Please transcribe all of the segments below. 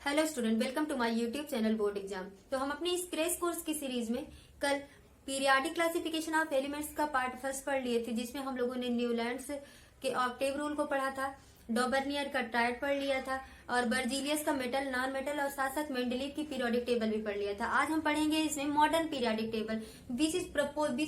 Hello student, welcome to my YouTube channel board exam. तो हम अपने इस क्रैश कोर्स की सीरीज में कल पीरियाडिक क्लासिफिकेशन ऑफ एलिमेंट्स का पार्ट फर्स्ट पढ़ लिए थे, जिसमें हम लोगों ने न्यूलैंड्स के ऑक्टेव रूल को पढ़ा था, डॉबर्नियर का ट्रायड पढ़ लिया था और बर्जीलियस का मेटल नॉन मेटल और साथ साथ मेंडलीव की पीरियोडिक टेबल भी पढ़ लिया था। आज हम पढ़ेंगे इसमें modern periodic table which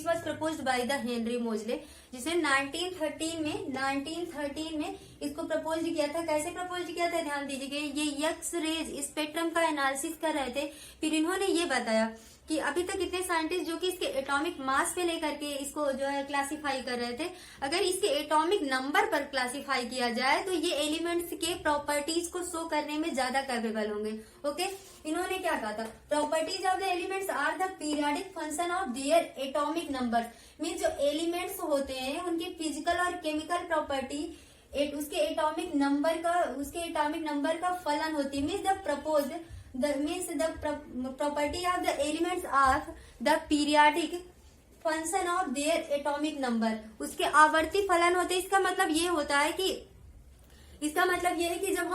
was proposed by the Henry मोजले, जिसने 1913 में इसको प्रपोज किया था। कैसे प्रपोज किया था ध्यान दीजिए। ये एक्स रेज स्पेक्ट्रम का एनालिसिस कर रहे थे। फिर इन्होंने ये बताया कि अभी तक इतने साइंटिस्ट जो कि इसके एटॉमिक मास पे लेकर के इसको जो है क्लासिफाई कर रहे थे, अगर इसके एटॉमिक नंबर पर क्लासिफाई किया जाए तो ये एलिमेंट्स के प्रॉपर्टीज को शो करने में ज्यादा कैपेबल होंगे। ओके, इन्होंने क्या कहा था, properties of the elements are the periodic function of their atomic number. Means जो एलिमेंट्स होते हैं उनकी फिजिकल और केमिकल प्रॉपर्टी उसके एटॉमिक नंबर का फलन होती है। Means the property of the elements of the periodic function of their atomic number, उसके आवर्ती फलन होते हैं। इसका मतलब ये है कि जब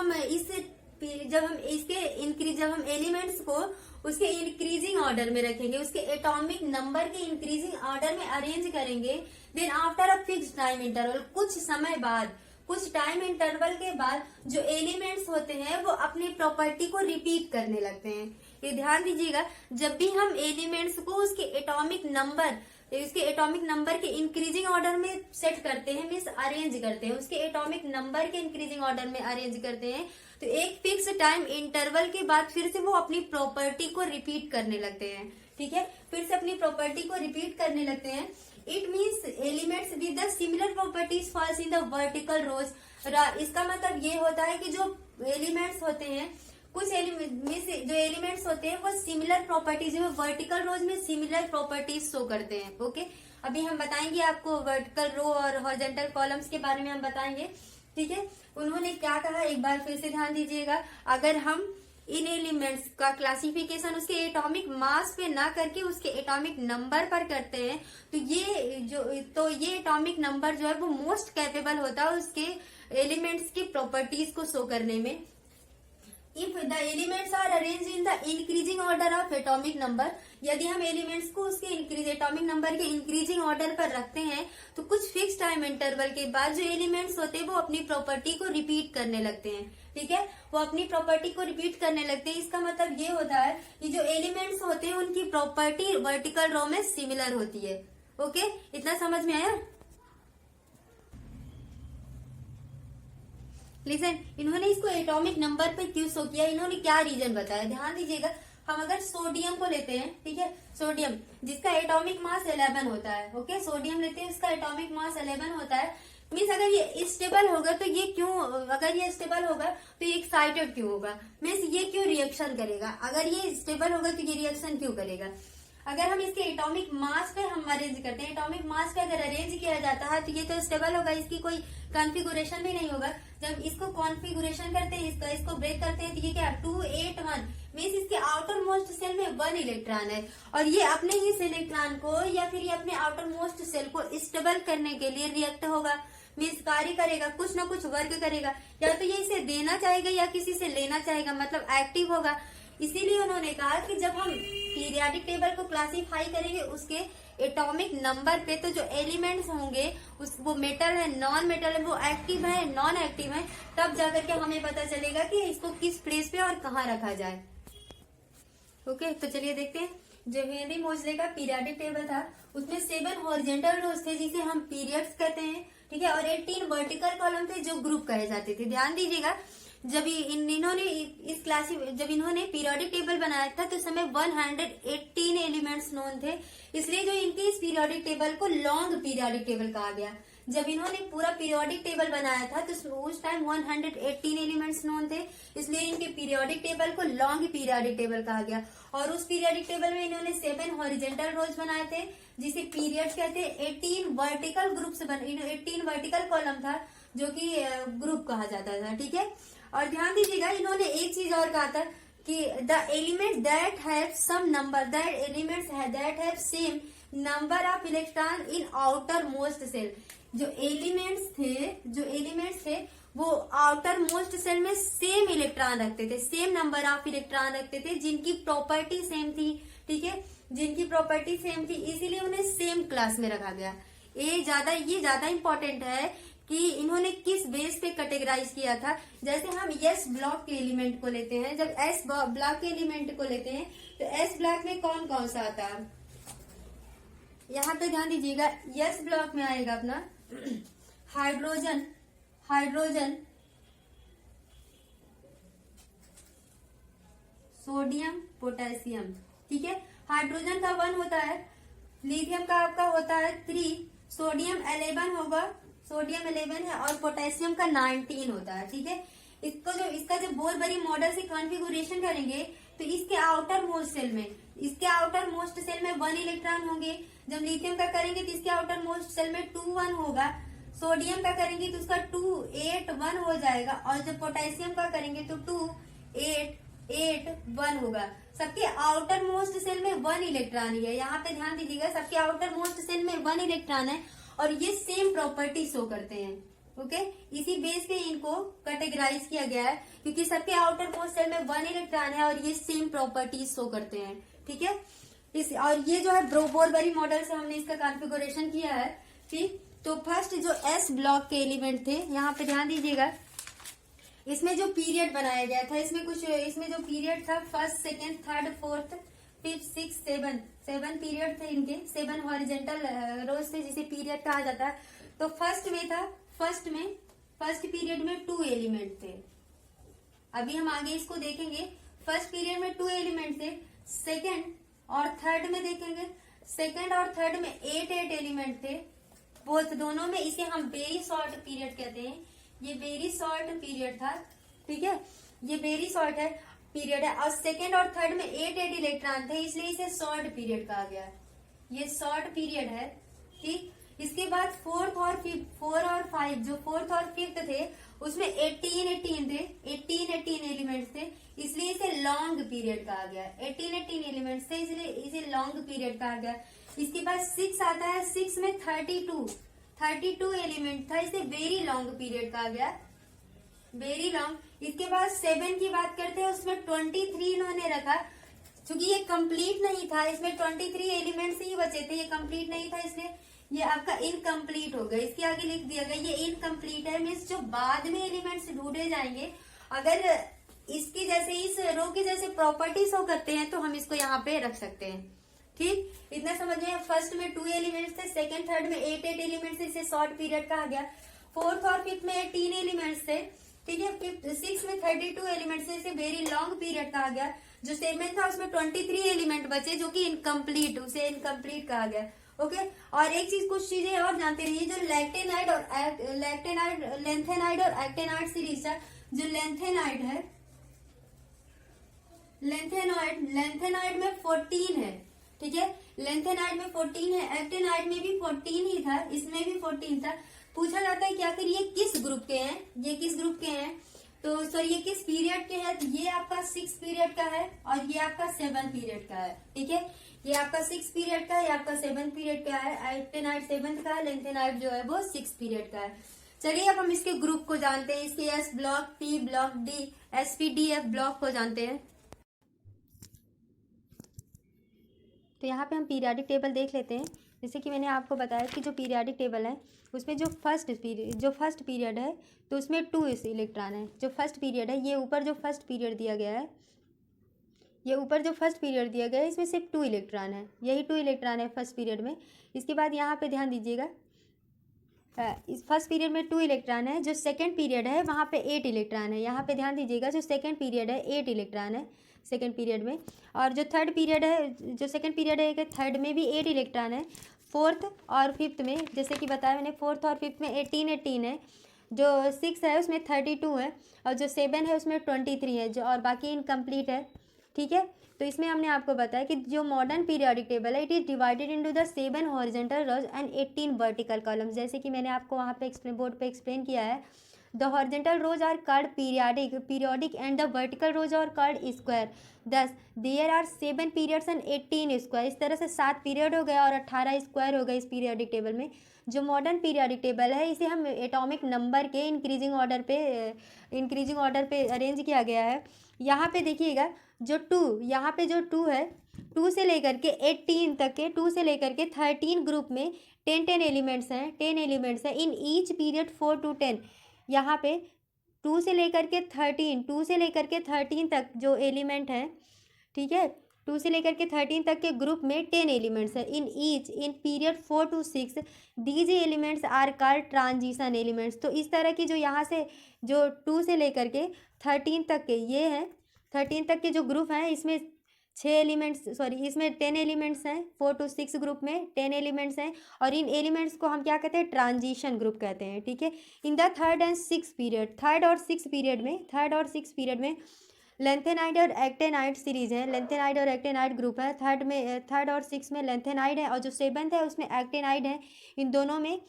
हम एलिमेंट्स को उसके इंक्रीजिंग ऑर्डर में रखेंगे, उसके एटॉमिक नंबर के इंक्रीजिंग ऑर्डर में अरेंज करेंगे, then after a fixed time interval, कुछ टाइम इंटरवल के बाद जो एलिमेंट्स होते हैं वो अपनी प्रॉपर्टी को रिपीट करने लगते हैं। ये ध्यान दीजिएगा, जब भी हम एलिमेंट्स को उसके एटॉमिक नंबर के इंक्रीजिंग ऑर्डर में सेट करते हैं, मीन्स अरेंज करते हैं, उसके एटॉमिक नंबर के इंक्रीजिंग ऑर्डर में अरेंज करते हैं, तो एक फिक्स टाइम इंटरवल के बाद फिर से वो अपनी प्रॉपर्टी को रिपीट करने लगते हैं। ठीक है, फिर से अपनी प्रॉपर्टी को रिपीट करने लगते हैं। It means elements with the similar properties falls in the vertical rows. इसका मतलब ये होता है कि जो एलिमेंट्स होते हैं, कुछ एलिमेंट्स होते हैं वो सिमिलर प्रॉपर्टीज में वर्टिकल रोज में सिमिलर प्रॉपर्टीज शो करते हैं। ओके, अभी हम बताएंगे आपको वर्टिकल रो और हॉरिजॉन्टल कॉलम्स के बारे में हम बताएंगे। ठीक है, उन्होंने क्या कहा एक बार फिर से ध्यान दीजिएगा। अगर हम इन एलिमेंट्स का क्लासिफिकेशन उसके एटॉमिक मास पे ना करके उसके एटॉमिक नंबर पर करते हैं, तो ये एटॉमिक नंबर जो है वो मोस्ट कैपेबल होता है उसके एलिमेंट्स की प्रॉपर्टीज को शो करने में। If the elements are arrange in the increasing order of atomic number, यदि हम एलिमेंट्स को उसके एटॉमिक नंबर के इंक्रीजिंग ऑर्डर पर रखते हैं तो कुछ फिक्स टाइम इंटरवल के बाद जो एलिमेंट्स होते हैं वो अपनी प्रॉपर्टी को रिपीट करने लगते हैं। ठीक है, वो अपनी प्रॉपर्टी को रिपीट करने लगते हैं। इसका मतलब ये होता है कि जो एलिमेंट्स होते हैं उनकी प्रॉपर्टी वर्टिकल रो में सिमिलर होती है। ओके, इतना समझ में आया। लिसन, इन्होंने इसको एटॉमिक नंबर पे क्यों शो किया, इन्होंने क्या रीजन बताया, ध्यान दीजिएगा। हम अगर सोडियम को लेते हैं, ठीक है, सोडियम जिसका एटॉमिक मास 11 होता है। ओके, सोडियम लेते हैं, उसका एटॉमिक मास 11 होता है। मीन्स अगर ये स्टेबल होगा तो ये एक्साइटेड क्यों होगा, मीन्स ये क्यों रिएक्शन करेगा। अगर ये स्टेबल होगा तो ये रिएक्शन क्यों करेगा। अगर हम इसके एटॉमिक मास पे हम अरेंज करते हैं, एटॉमिक मास पे अगर अरेंज किया जाता है तो ये तो स्टेबल होगा, इसकी कोई कॉन्फ़िगरेशन भी नहीं होगा। जब इसको कॉन्फ़िगरेशन करते हैं, इसको ब्रेक करते हैं, तो ये क्या 2 8 1 मीन्स इसके आउटर मोस्ट सेल में 1 इलेक्ट्रॉन है और ये अपने ही इलेक्ट्रॉन को या फिर ये अपने आउटर मोस्ट सेल को स्टेबल करने के लिए रिएक्ट होगा, मीन्स कार्य करेगा, कुछ ना कुछ वर्क करेगा। या तो ये इसे देना चाहेगा या किसी से लेना चाहेगा, मतलब एक्टिव होगा। इसीलिए उन्होंने कहा कि जब हम पीरियोडिक टेबल को क्लासिफाई करेंगे उसके एटॉमिक नंबर पे, तो जो एलिमेंट्स होंगे वो मेटल है, नॉन मेटल है, वो एक्टिव है, नॉन एक्टिव है, तब जाकर के हमें पता चलेगा कि इसको किस प्लेस पे और कहाँ रखा जाए। ओके, तो चलिए देखते हैं। जो हेनरी मोजले का पीरियोडिक टेबल था उसमें 7 हॉरिजॉन्टल रोज थे जिसे हम पीरियड्स कहते हैं। ठीक है, और 18 वर्टिकल कॉलम थे जो ग्रुप कहे जाते थे। ध्यान दीजिएगा, जब इन्होंने पीरियोडिक टेबल बनाया था तो समय 118 एलिमेंट्स नोन थे, इसलिए जो इनके इस पीरियोडिक टेबल को लॉन्ग पीरियोडिक टेबल कहा गया। जब इन्होंने पूरा पीरियोडिक टेबल बनाया था तो उस टाइम 118 एलिमेंट्स नोन थे, इसलिए इनके पीरियोडिक टेबल को लॉन्ग पीरियोडिक टेबल कहा गया। और उस पीरियोडिक टेबल में इन्होंने 7 हॉरिजॉन्टल रोज बनाए थे जिसे पीरियड्स कहते हैं। 18 वर्टिकल कॉलम था जो कि ग्रुप कहा जाता था। ठीक है, और ध्यान दीजिएगा, इन्होंने एक चीज और कहा था कि the element that have some number that have same number of electron in outer most shell. जो एलिमेंट्स थे वो आउटर मोस्ट सेल में सेम इलेक्ट्रॉन रखते थे, सेम नंबर ऑफ इलेक्ट्रॉन रखते थे, जिनकी प्रॉपर्टी सेम थी, ठीक है, जिनकी प्रॉपर्टी सेम थी, इसीलिए उन्हें सेम क्लास में रखा गया। ये ज्यादा इंपॉर्टेंट है कि इन्होंने किस बेस पे कैटेगराइज किया था। जैसे हम एस ब्लॉक के एलिमेंट को लेते हैं, जब एस ब्लॉक के एलिमेंट को लेते हैं तो एस ब्लॉक में कौन कौन सा आता है, यहाँ पे ध्यान दीजिएगा। एस ब्लॉक में आएगा अपना हाइड्रोजन, सोडियम, पोटेशियम, ठीक है। हाइड्रोजन का 1 होता है, लिथियम का आपका होता है 3, सोडियम 11 होगा, सोडियम 11 है, और पोटेशियम का 19 होता है, ठीक है। इसका जो बोरबरी मॉडल से कॉन्फ़िगरेशन करेंगे तो इसके आउटर मोस्ट सेल में, 1 इलेक्ट्रॉन होंगे। जब लिथियम का करेंगे तो इसके आउटर मोस्ट सेल में 2 1 होगा। सोडियम का करेंगे तो उसका 2 8 1 हो जाएगा, और जब पोटेशियम का करेंगे तो 2 8 8 1 होगा। सबके आउटर मोस्ट सेल में 1 इलेक्ट्रॉन ही है, यहाँ पे ध्यान दीजिएगा, सबके आउटर मोस्ट सेल में 1 इलेक्ट्रॉन है, और ये सेम प्रॉपर्टी शो करते हैं, ओके। इसी बेस पे इनको कैटेगराइज किया गया है, क्योंकि सबके आउटर मोस्ट सेल में 1 इलेक्ट्रॉन है और ये सेम प्रॉपर्टीज शो करते हैं, ठीक है। और ये जो है बोरबरी मॉडल से हमने इसका कॉन्फ़िगरेशन किया है, ठीक। तो फर्स्ट जो एस ब्लॉक के एलिमेंट थे, यहाँ पे ध्यान दीजिएगा, इसमें जो पीरियड बनाया गया था, इसमें जो पीरियड था 1st 2nd 3rd 4th 5th 6th 7 period थे इनके, 7 हॉरिजेंटल रोज थे जिसे पीरियड कहा जाता है। तो फर्स्ट पीरियड में 2 एलिमेंट थे। अभी हम आगे इसको देखेंगे। फर्स्ट पीरियड में 2 एलिमेंट थे, सेकंड और थर्ड में देखेंगे, सेकंड और थर्ड में 8 एलिमेंट थे। बोथ दोनों में इसे हम वेरी शॉर्ट पीरियड कहते हैं, ये वेरी शॉर्ट पीरियड था, ठीक है, ये वेरी शॉर्ट है पीरियड है। और सेकंड और थर्ड में 8 इलेक्ट्रॉन थे, इसलिए इसे शॉर्ट पीरियड कहा गया, ये शॉर्ट पीरियड है, ठीक। इसके बाद 4 और 5, जो 4th और 5th थे उसमें 18 थे, 18 एलिमेंट्स थे, इसलिए इसे लॉन्ग पीरियड कहा गया। 18 एलिमेंट्स थे इसलिए इसे लॉन्ग पीरियड कहा गया। इसके बाद 6 आता है, 6 में 32 एलिमेंट था, इसे वेरी लॉन्ग पीरियड कहा गया, वेरी लॉन्ग। इसके बाद 7 की बात करते हैं, उसमें 23 इन्होंने रखा, क्योंकि ये कंप्लीट नहीं था, इसमें 23 एलिमेंट्स ही बचे थे, ये कंप्लीट नहीं था, इसलिए ये आपका इनकम्प्लीट हो गया। इसके आगे लिख दिया गया ये इनकम्प्लीट है, मीन्स जो बाद में एलिमेंट्स ढूंढे जाएंगे, अगर इसकी जैसे इस रो की जैसे प्रॉपर्टीज हो करते हैं तो हम इसको यहाँ पे रख सकते हैं, ठीक। इतना समझ में। फर्स्ट में 2 एलिमेंट्स थे, सेकंड थर्ड में 8 एलिमेंट्स थे, इसे शॉर्ट पीरियड कहा गया। 4th और 5th में 18 एलिमेंट्स थे, ठीक है। 6 में 32 एलिमेंट्स थे, इसे वेरी लॉन्ग पीरियड कहा गया। जो 7 था उसमें 23 एलिमेंट बचे, जो कि इनकम्प्लीट, उसे इनकम्प्लीट कहा गया, ओके। और एक चीज, कुछ चीजें और जानते रहिए, जो लेंथेनाइड और एक्टेनाइड सीरीज है, जो लेंथेनाइड है, लेंथेनाइड में 14 है, ठीक है, लेंथेनाइड में 14 है, एक्टेनाइड में भी 14 ही था, इसमें भी 14 था। पूछा जाता है कि आखिर ये किस ग्रुप के हैं, ये किस ग्रुप के हैं, तो सर ये किस पीरियड के हैं, तो ये आपका 6 पीरियड का है और ये आपका 7 पीरियड का है, ठीक है। ये आपका 6 पीरियड का है, ये आपका 7 पीरियड का है। एक्टेनाइड 7th का है, लेंथेनाइड जो है वो 6 पीरियड का है। चलिए अब हम इसके ग्रुप को जानते हैं, इसके S block, P block, D, SPDF block को जानते हैं। तो यहाँ पे हम पीरियाडिक टेबल देख लेते हैं। जैसे कि मैंने आपको बताया कि जो पीरियाडिक टेबल है उसमें जो फर्स्ट पीरियड है तो उसमें 2 इलेक्ट्रॉन है। जो फर्स्ट पीरियड है, ये ऊपर जो फर्स्ट पीरियड दिया गया है, ये ऊपर जो फर्स्ट पीरियड दिया गया है इसमें सिर्फ 2 इलेक्ट्रॉन है, यही 2 इलेक्ट्रॉन है फर्स्ट पीरियड में। इसके बाद यहाँ पे ध्यान दीजिएगा, इस फर्स्ट पीरियड में 2 इलेक्ट्रॉन है। जो सेकंड पीरियड है वहाँ पे 8 इलेक्ट्रॉन है, यहाँ पे ध्यान दीजिएगा, जो सेकंड पीरियड है 8 इलेक्ट्रॉन है सेकंड पीरियड में। और जो थर्ड पीरियड है, जो सेकंड पीरियड है, थर्ड में भी 8 इलेक्ट्रॉन है। 4th और 5th में, जैसे कि बताया मैंने, 4th और 5th में 18 है। जो 6 है उसमें 32 है, और जो 7 है उसमें 23 है, जो और बाकी इनकम्प्लीट है, ठीक है। तो इसमें हमने आपको बताया कि जो मॉडर्न पीरियोडिक टेबल है, it is divided into the 7 horizontal rows and 18 vertical columns. जैसे कि मैंने आपको वहाँ पे बोर्ड पे एक्सप्लेन किया है, the horizontal rows are called periodic and the vertical rows are called square. Thus there are 7 periods and 18 square. इस तरह से 7 पीरियड हो गया और 18 स्क्वायर हो गए इस पीरियोडिक टेबल में। जो मॉडर्न पीरियोडिक टेबल है इसे हम एटॉमिक नंबर के इंक्रीजिंग ऑर्डर पे अरेंज किया गया है। यहाँ पे देखिएगा जो 2, यहाँ पे जो 2 है, 2 से लेकर के 18 तक के, 2 से लेकर के 13 ग्रुप में 10 एलिमेंट्स हैं, 10 एलिमेंट्स हैं इन ईच पीरियड 4 to 10। यहाँ पे 2 से लेकर के 13 तक जो एलिमेंट हैं, ठीक है, 2 से लेकर के 13 तक के ग्रुप में 10 एलिमेंट्स हैं in period 4 to 6 these elements are called transition elements. तो इस तरह की जो यहाँ से जो 2 से लेकर के 13 तक के ये हैं, 13 तक के जो ग्रुप हैं इसमें 10 एलिमेंट्स हैं। 4 to 6 ग्रुप में 10 एलिमेंट्स हैं और इन एलिमेंट्स को हम क्या कहते हैं, ट्रांजिशन ग्रुप कहते हैं, ठीक है। इन द थर्ड और सिक्स पीरियड में लेंथेनाइड और एक्टेनाइड सीरीज है, लेंथेनाइड और एक्टेनाइड ग्रुप है। थर्ड और 6 में लेंथेनाइड है और जो 7th है उसमें एक्टेनाइड है। इन दोनों में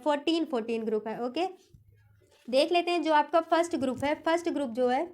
14 ग्रुप है। ओके, देख लेते हैं जो आपका फर्स्ट ग्रुप है। फर्स्ट ग्रुप जो है,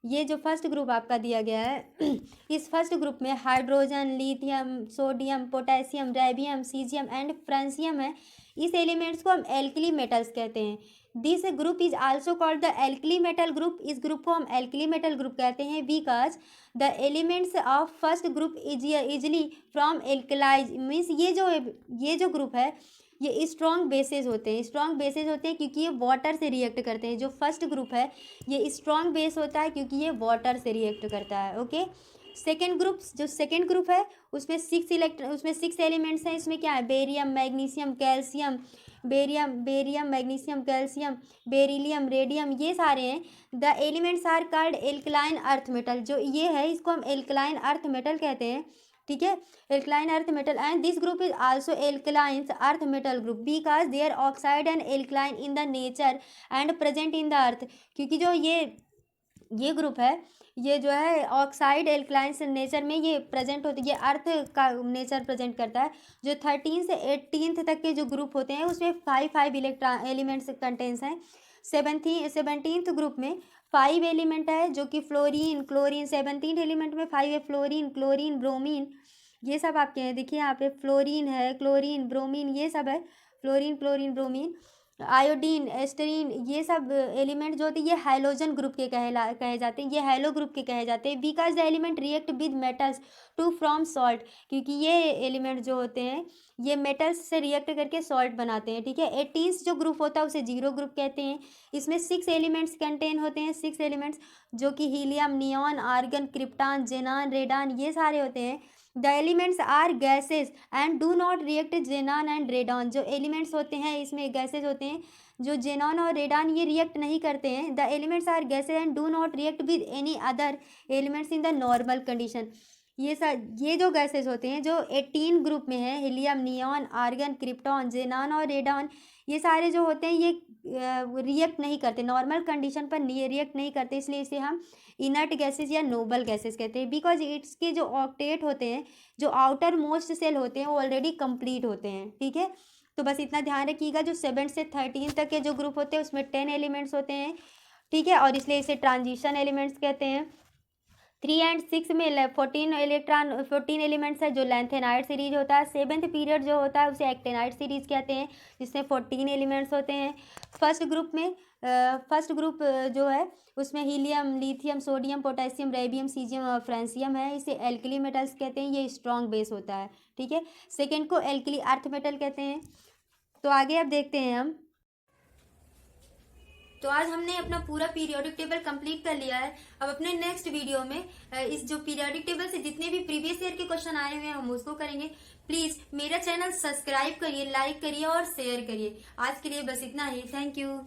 ये जो फर्स्ट ग्रुप आपका दिया गया है इस फर्स्ट ग्रुप में hydrogen, lithium, sodium, potassium, rubidium, caesium and francium है। इस एलिमेंट्स को हम एल्कली मेटल्स कहते हैं। This group is also called the alkali metal group. इस ग्रुप को हम एल्कली मेटल ग्रुप कहते हैं because the elements of first group easily from alkalies. Means ये जो ग्रुप है ये स्ट्रॉन्ग बेसेस होते हैं क्योंकि ये वाटर से रिएक्ट करते हैं। जो फर्स्ट ग्रुप है ये स्ट्रॉन्ग बेस होता है क्योंकि ये वाटर से रिएक्ट करता है। ओके, सेकेंड ग्रुप है उसमें 6 एलिमेंट्स हैं। इसमें क्या है, barium, magnesium, calcium, magnesium, calcium, beryllium, radium, ये सारे हैं। The elements are called alkaline earth metal. जो ये है इसको हम एल्कलाइन अर्थ मेटल कहते हैं, ठीक है, alkaline earth metal. And this group is also alkaline earth metal group because their oxide and alkaline in the nature and present in the earth. क्योंकि जो ये ग्रुप है ये जो है ऑक्साइड एल्कलाइंस नेचर में ये प्रेजेंट होती है, ये अर्थ का नेचर प्रेजेंट करता है। जो 13 से 18 तक के जो ग्रुप होते हैं उसमें 5 एलिमेंट्स कंटेंस हैं। 17th ग्रुप में 5 एलिमेंट है जो कि फ्लोरीन, क्लोरीन। 17 एलिमेंट में 5 है, फ्लोरीन, क्लोरीन, ब्रोमीन, ये सब आपके हैं। देखिए यहाँ पे फ्लोरीन है, क्लोरीन, ब्रोमीन, ये सब है, फ्लोरीन, क्लोरीन, ब्रोमीन, आयोडीन, एस्टरीन, ये सब एलिमेंट जो होते हैं ये हैलोजन ग्रुप के कहे जाते हैं, ये हैलो ग्रुप के कहे जाते हैं। Because the element react with metals to from salt. क्योंकि ये एलिमेंट जो होते हैं ये मेटल्स से रिएक्ट करके सॉल्ट बनाते हैं, ठीक है। 18 जो ग्रुप होता है उसे जीरो ग्रुप कहते हैं। इसमें 6 एलिमेंट्स कंटेन होते हैं, 6 एलिमेंट्स जो कि helium, neon, argon, krypton, xenon, radon, ये सारे होते हैं। The elements are gases and do not react xenon and radon. जो एलिमेंट्स होते हैं इसमें गैसेज होते हैं, जो जेनॉन और रेडान ये रिएक्ट नहीं करते हैं। The elements are gases and do not react with any other elements in the normal condition. ये जो गैसेज होते हैं जो 18 ग्रुप में है, हीलियम, नियॉन, आर्गन, क्रिप्टॉन, जेनान और रेडॉन, ये सारे जो होते हैं ये रिएक्ट नहीं करते, नॉर्मल कंडीशन पर रिएक्ट नहीं करते, इसलिए इसे हम इनर्ट गैसेज या नोबल गैसेज कहते हैं। बिकॉज इसके जो ऑक्टेट होते हैं, जो आउटर मोस्ट सेल होते हैं वो ऑलरेडी कंप्लीट होते हैं, ठीक है। तो बस इतना ध्यान रखिएगा, जो 7 से 13 तक के जो ग्रुप होते हैं उसमें 10 एलिमेंट्स होते हैं, ठीक है, और इसलिए इसे ट्रांजिशन एलिमेंट्स कहते हैं। 3 और 6 में 14 एलिमेंट्स है जो लेंथेनाइड सीरीज होता है। 7th पीरियड जो होता है उसे एक्टेनाइड सीरीज कहते हैं जिसमें 14 एलिमेंट्स होते हैं। फर्स्ट ग्रुप जो है उसमें helium, lithium, sodium, potassium, rubidium, caesium और फ्रांसियम है। इसे एल्कली मेटल्स कहते हैं, ये स्ट्रॉन्ग बेस होता है, ठीक है। सेकेंड को एल्कली अर्थ मेटल कहते हैं। तो आगे अब देखते हैं हम। तो आज हमने अपना पूरा पीरियोडिक टेबल कंप्लीट कर लिया है। अब अपने नेक्स्ट वीडियो में इस जो पीरियोडिक टेबल से जितने भी प्रीवियस ईयर के क्वेश्चन आए हुए हैं हम उसको करेंगे। प्लीज मेरा चैनल सब्सक्राइब करिए, लाइक करिए और शेयर करिए। आज के लिए बस इतना ही। Thank you.